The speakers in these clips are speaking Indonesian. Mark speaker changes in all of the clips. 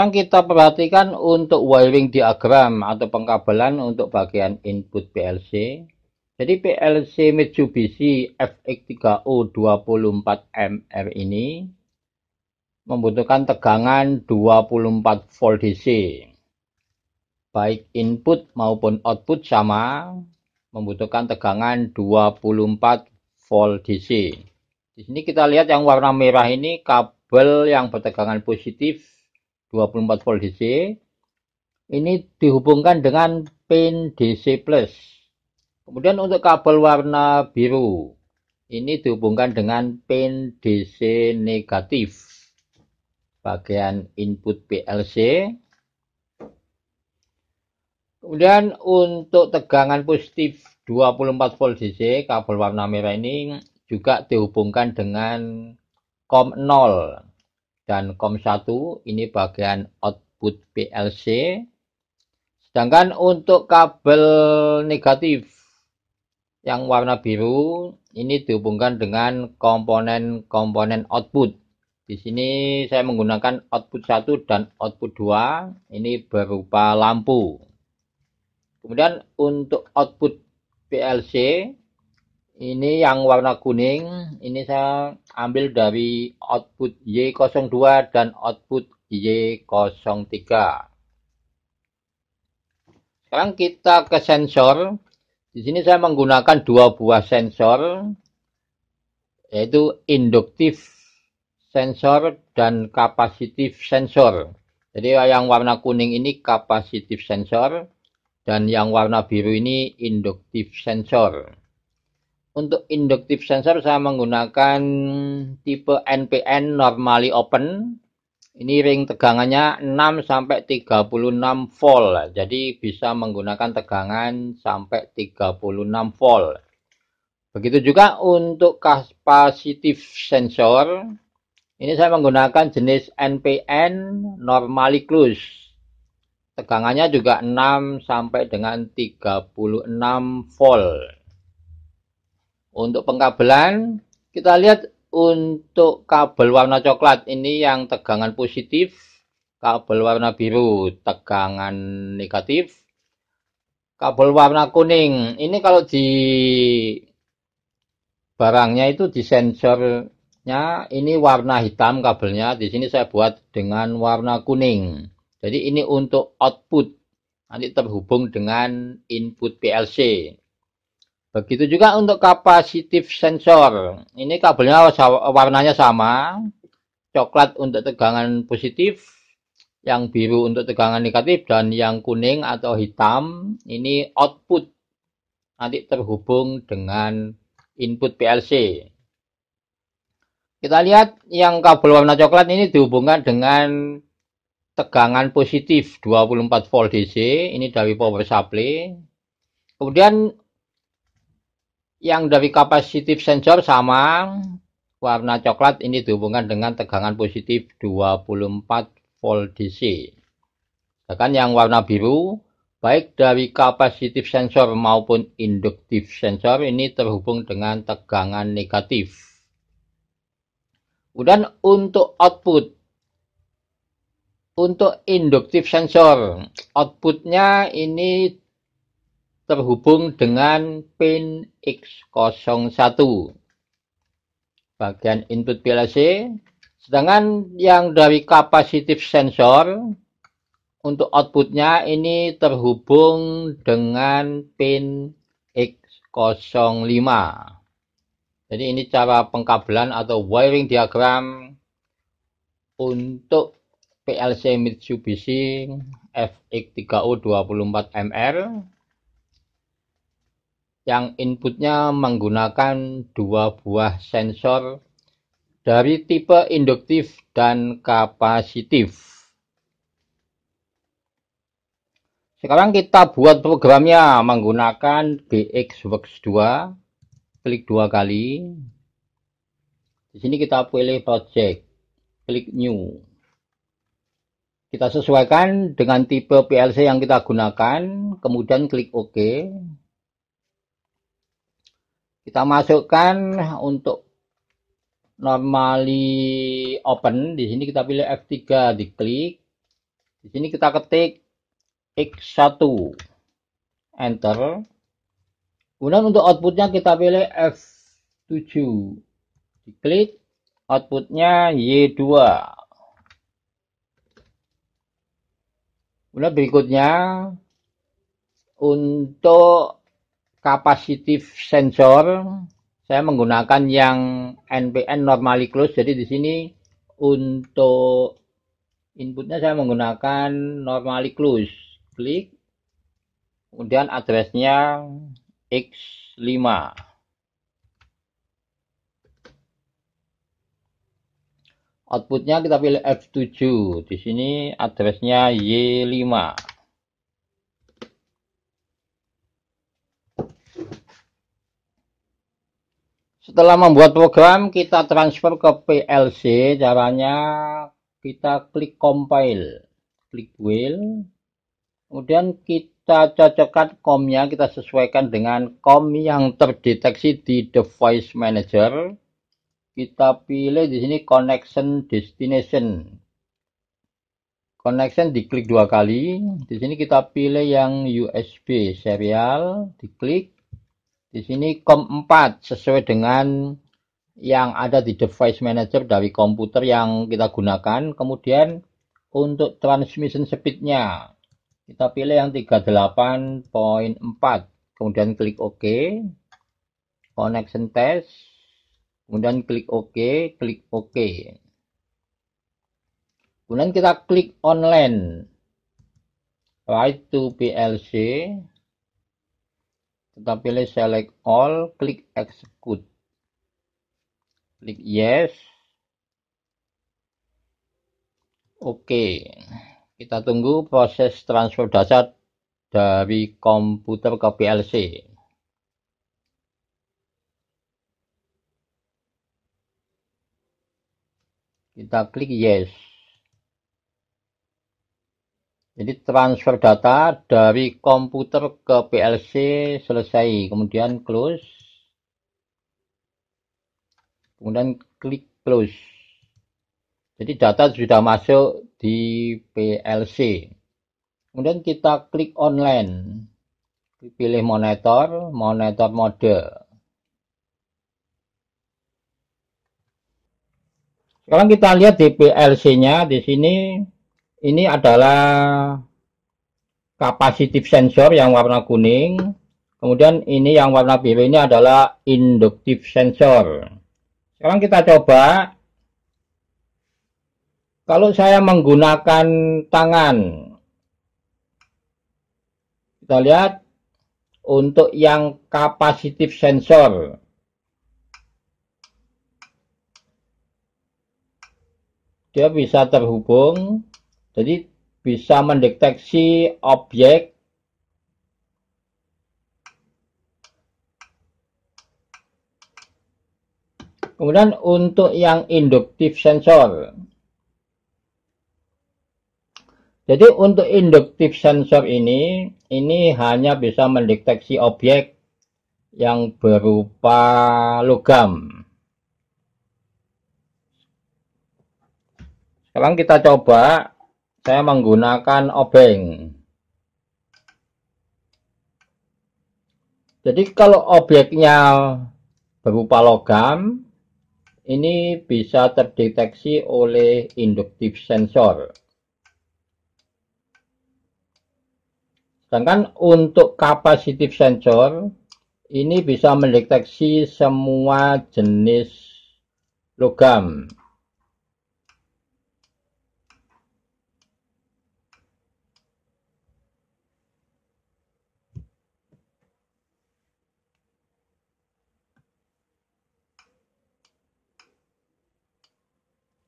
Speaker 1: Sekarang kita perhatikan untuk wiring diagram atau pengkabelan untuk bagian input PLC. Jadi PLC Mitsubishi FX3O 24 mR ini membutuhkan tegangan 24 volt DC. Baik input maupun output sama membutuhkan tegangan 24 volt DC. Di sini kita lihat yang warna merah ini kabel yang bertegangan positif 24 volt DC. Ini dihubungkan dengan pin DC plus. Kemudian untuk kabel warna biru ini dihubungkan dengan pin DC negatif. Bagian input PLC. Kemudian untuk tegangan positif 24 volt DC, kabel warna merah ini juga dihubungkan dengan COM 0 dan COM 1, ini bagian output PLC. Sedangkan untuk kabel negatif yang warna biru ini dihubungkan dengan komponen-komponen output. Di sini saya menggunakan output 1 dan output 2, ini berupa lampu. Kemudian untuk output PLC, ini yang warna kuning, ini saya ambil dari output Y02 dan output Y03. Sekarang kita ke sensor. Di sini saya menggunakan dua buah sensor, yaitu induktif sensor dan kapasitif sensor. Jadi yang warna kuning ini kapasitif sensor dan yang warna biru ini induktif sensor. Untuk induktif sensor saya menggunakan tipe NPN normally open. Ini ring tegangannya 6 sampai 36 volt. Jadi bisa menggunakan tegangan sampai 36 volt. Begitu juga untuk kapasitif sensor. Ini saya menggunakan jenis NPN normally close. Tegangannya juga 6 sampai dengan 36 volt. Untuk pengkabelan, kita lihat untuk kabel warna coklat ini yang tegangan positif, kabel warna biru tegangan negatif, kabel warna kuning. Ini kalau di barangnya itu di sensornya ini warna hitam kabelnya, di sini saya buat dengan warna kuning. Jadi ini untuk output, nanti terhubung dengan input PLC. Begitu juga untuk kapasitif sensor. Ini kabelnya warnanya sama, coklat untuk tegangan positif, yang biru untuk tegangan negatif, dan yang kuning atau hitam ini output, nanti terhubung dengan input PLC. Kita lihat yang kabel warna coklat ini dihubungkan dengan tegangan positif 24 volt DC, ini dari power supply. Kemudian yang dari kapasitif sensor sama, warna coklat ini dihubungkan dengan tegangan positif 24 volt DC. Sedangkan yang warna biru, baik dari kapasitif sensor maupun induktif sensor ini terhubung dengan tegangan negatif. Kemudian untuk output, untuk induktif sensor, outputnya ini terhubung dengan pin X01 bagian input PLC. Sedangkan yang dari kapasitif sensor untuk outputnya ini terhubung dengan pin X05. Jadi ini cara pengkabelan atau wiring diagram untuk PLC Mitsubishi FX3O 24 mR yang inputnya menggunakan dua buah sensor dari tipe induktif dan kapasitif. Sekarang kita buat programnya menggunakan BXWorks 2. Klik dua kali. Di sini kita pilih project. Klik new. Kita sesuaikan dengan tipe PLC yang kita gunakan, kemudian klik OK. Kita masukkan untuk normally open, di sini kita pilih F3, diklik. Di sini kita ketik X1, enter. Kemudian untuk outputnya kita pilih F7, diklik, outputnya Y2. Kemudian berikutnya untuk capacitive sensor saya menggunakan yang NPN normally close. Jadi di sini untuk inputnya saya menggunakan normally close. Klik, kemudian addressnya X5. Outputnya kita pilih F7. Di sini addressnya Y5. Setelah membuat program, kita transfer ke PLC. Caranya kita klik compile, klik build, kemudian kita cocokkan COM-nya, kita sesuaikan dengan COM yang terdeteksi di device manager. Kita pilih di sini connection destination. Connection diklik 2 kali. Di sini kita pilih yang USB serial, diklik. Di sini COM 4 sesuai dengan yang ada di device manager dari komputer yang kita gunakan. Kemudian untuk transmission speed-nya kita pilih yang 38.4. Kemudian klik OK. Connection test. Kemudian klik OK, klik OK. Kemudian kita klik online. Write to PLC. Kita pilih select all, klik execute. Klik yes. Oke. Kita tunggu proses transfer data dari komputer ke PLC. Kita klik yes. Jadi transfer data dari komputer ke PLC selesai. Kemudian close. Kemudian klik close. Jadi data sudah masuk di PLC. Kemudian kita klik online. Pilih monitor, monitor mode. Sekarang kita lihat di PLC-nya. Di sini ini adalah capacitive sensor yang warna kuning. Kemudian ini yang warna biru ini adalah inductive sensor. Sekarang kita coba. Kalau saya menggunakan tangan, kita lihat untuk yang capacitive sensor. Dia bisa terhubung. Jadi bisa mendeteksi objek. Kemudian untuk yang induktif sensor. Jadi untuk induktif sensor ini hanya bisa mendeteksi objek yang berupa logam. Sekarang kita coba. Saya menggunakan obeng. Jadi kalau objeknya berupa logam, ini bisa terdeteksi oleh induktif sensor. Sedangkan untuk capacitive sensor, ini bisa mendeteksi semua jenis logam.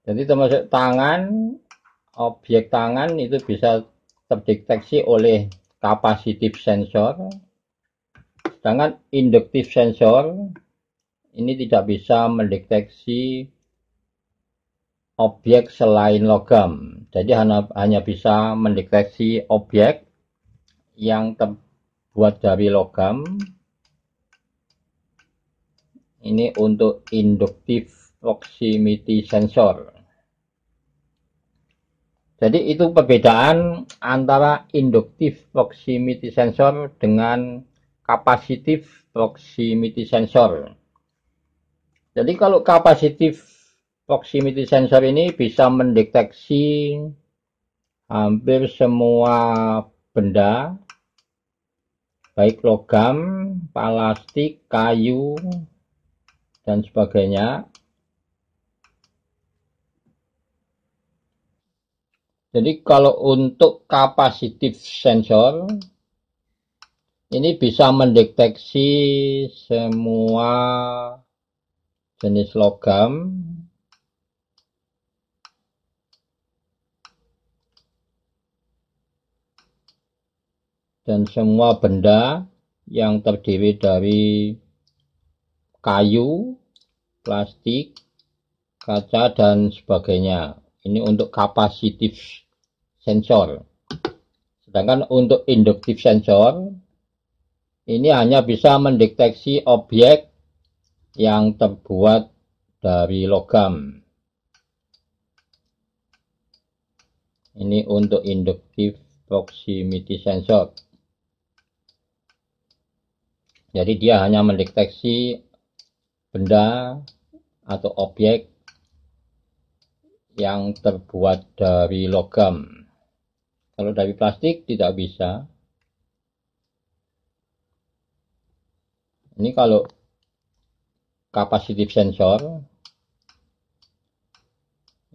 Speaker 1: Jadi termasuk tangan, objek tangan itu bisa terdeteksi oleh capacitive sensor. Sedangkan induktif sensor ini tidak bisa mendeteksi objek selain logam. Jadi hanya bisa mendeteksi objek yang terbuat dari logam. Ini untuk induktif proximity sensor. Jadi itu perbedaan antara inductive proximity sensor dengan capacitive proximity sensor. Jadi kalau capacitive proximity sensor ini bisa mendeteksi hampir semua benda, baik logam, plastik, kayu, dan sebagainya. Jadi kalau untuk capacitive sensor, ini bisa mendeteksi semua jenis logam, dan semua benda yang terdiri dari kayu, plastik, kaca, dan sebagainya. Ini untuk capacitive sensor. Sedangkan untuk inductive sensor, ini hanya bisa mendeteksi objek yang terbuat dari logam. Ini untuk inductive proximity sensor. Jadi dia hanya mendeteksi benda atau objek yang terbuat dari logam. Kalau dari plastik tidak bisa. Ini kalau capacitive sensor,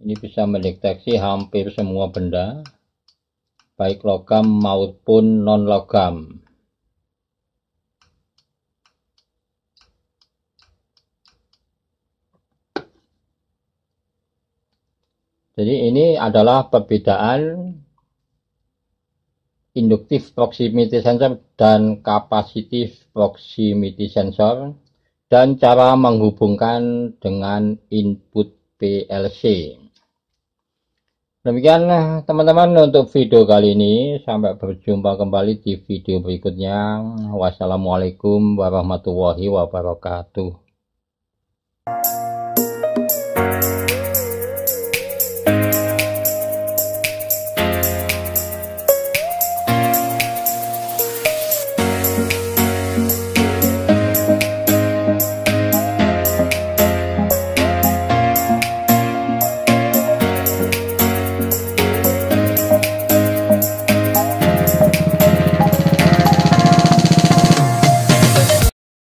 Speaker 1: ini bisa mendeteksi hampir semua benda, baik logam maupun non-logam. Jadi ini adalah perbedaan inductive proximity sensor dan capacitive proximity sensor dan cara menghubungkan dengan input PLC. Demikian teman-teman untuk video kali ini. Sampai berjumpa kembali di video berikutnya. Wassalamualaikum warahmatullahi wabarakatuh.